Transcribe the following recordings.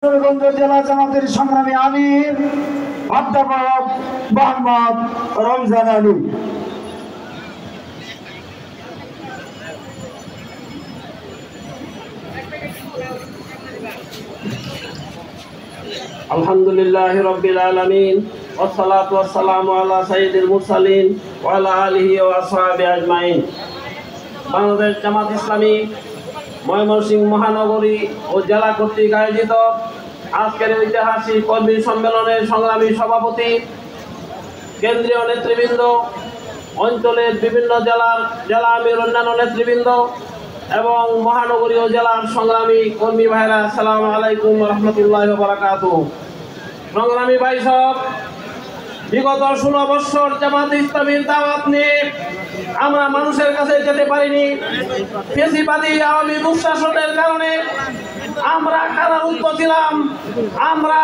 কিশোরগঞ্জ জেলা জামাতের সংগ্রামী আমির অধ্যাপক মোহাম্মদ রমজান আলী। আলহামদুলিল্লাহি রাব্বিল আলামিন ওয়াসসালাতু ওয়াসসালামু আলা সাইয়্যিদিল মুরসালিন ওয়া আলা আলিহি ওয়া আসহাবিহি আজমাইন। বাংলাদেশ জামাত ইসলামী ময়মনসিংহ মহানগরী ও জেলা কর্তৃক আয়োজিত আজকের ঐতিহাসিক কর্মী সম্মেলনের সংগ্রামী সভাপতি, কেন্দ্রীয় নেতৃবৃন্দ, অঞ্চলের বিভিন্ন জেলা আমির, অন্যান্য নেতৃবৃন্দ এবং মহানগরী ও জেলার সংগ্রামী কর্মী ভাইরা, আসসালামু আলাইকুম ওয়া রাহমাতুল্লাহি ওয়া বারাকাতুহু। সংগ্রামী ভাই সব, বিগত 16 বছর জামাত ইসলামীর দাওয়াত নিয়ে আমরা মানুষের কাছে যেতে পারিনি। ফেসিবাদী আওয়ামী দুঃশাসনের কারণে আমরা কারারুদ্ধ ছিলাম। আমরা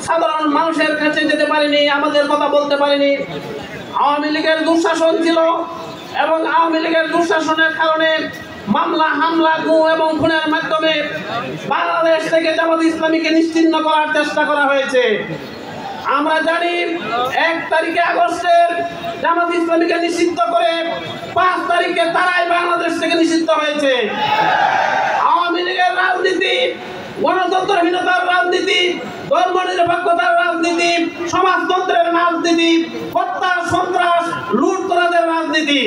সাধারণ মানুষের কাছে যেতে পারিনি, আমাদের কথা বলতে পারিনি। আওয়ামী লীগের দুঃশাসন ছিল এবং আওয়ামী লীগের দুঃশাসনের কারণে মামলা, হামলা, গুম এবং খুনের মাধ্যমে বাংলাদেশ থেকে জামাত ইসলামীকে নিশ্চিহ্ন করার চেষ্টা করা হয়েছে। আমরা জানি 1 তারিখে আগস্টের জামাত ইসলামীকে নিষিদ্ধ করে 5 তারিখে তারাই বাংলাদেশ থেকে নিষিদ্ধ হয়েছে। আওয়ামী লীগের রাজনীতি, গণতন্ত্রহীনতার রাজনীতি, ধর্মনিরপেক্ষতার রাজনীতি, সমাজতন্ত্রের রাজনীতি, হত্যা, সন্ত্রাস, লুটতরাজের রাজনীতি।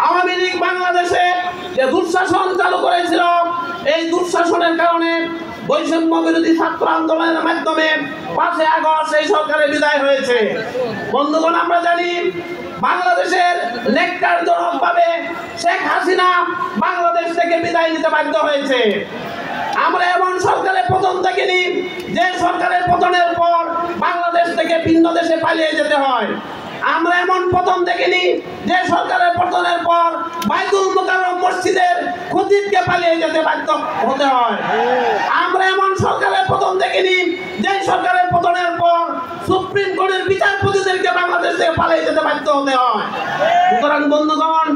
আওয়ামী লীগ বাংলাদেশে যে দুঃশাসন চালু করেছিল, এই দুঃশাসনের কারণে বৈষম্য বিরোধী ছাত্র আন্দোলনের মাধ্যমে 5 আগস্ট এই সরকারের বিদায় হয়েছে। বন্ধুগণ, আমরা জানি বাংলাদেশের নেককারজনকভাবে শেখ হাসিনা বাংলাদেশ থেকে বিদায় নিতে বাধ্য হয়েছে। আমরা এমন সরকারের পতন দেখিনি যে সরকারের পতনের পর বাংলাদেশ থেকে ভিন্ন দেশে পালিয়ে যেতে হয়। আমরা এমন পতন দেখিনি যে সরকারের পতনের পর বাইতুল মুকাররম মসজিদের খতিবকে পালিয়ে যেতে বাধ্য হতে হয়। আমরা এমন সরকারের পতন দেখিনি যে সরকারের পতনের পর সুপ্রিম কোর্টের বিচারপতিদেরকে বাংলাদেশ থেকে পালিয়ে যেতে বাধ্য হতে হয়। সুতরাং বন্ধুগণ,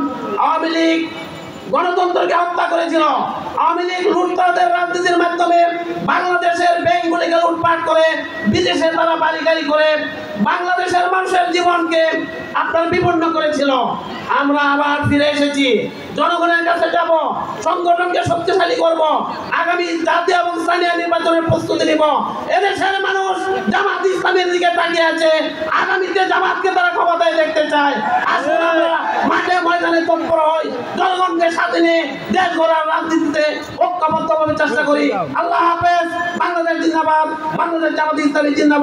আওয়ামী লীগ গণতন্ত্রকে হত্যা করেছিল। আওয়ামী লীগ লুটতরাজের রাজনীতির মাধ্যমে বাংলাদেশের ব্যাংকগুলিকে লুটপাট করে বিদেশে তারা বাড়ি করে বাংলাদেশের মানুষের জীবনকে আপনার বিপন্ন করেছিল। আমরা আবার ফিরে এসেছি, জনগণের কাছে যাব, সংগঠনকে শক্তিশালী করব, আগামী জাতীয় এবং স্থানীয় নির্বাচনের প্রস্তুতি নিব। এদেশের মানুষ জামাত ইসলামের দিকে তাকিয়ে আছে, আগামীতে জামাতকে তারা ক্ষমতায় দেখতে চায়। আসুন আমরা মাঠে ময়দানে তৎপর হই, জনগণকে সাথে নিয়ে দেশ গড়ার রাজনীতিতে ঐক্যবদ্ধভাবে চেষ্টা করি। আল্লাহ হাফেজ। বাংলাদেশ জিন্দাবাদ, বাংলাদেশ জামাত ইসলামী জিন্দাবাদ।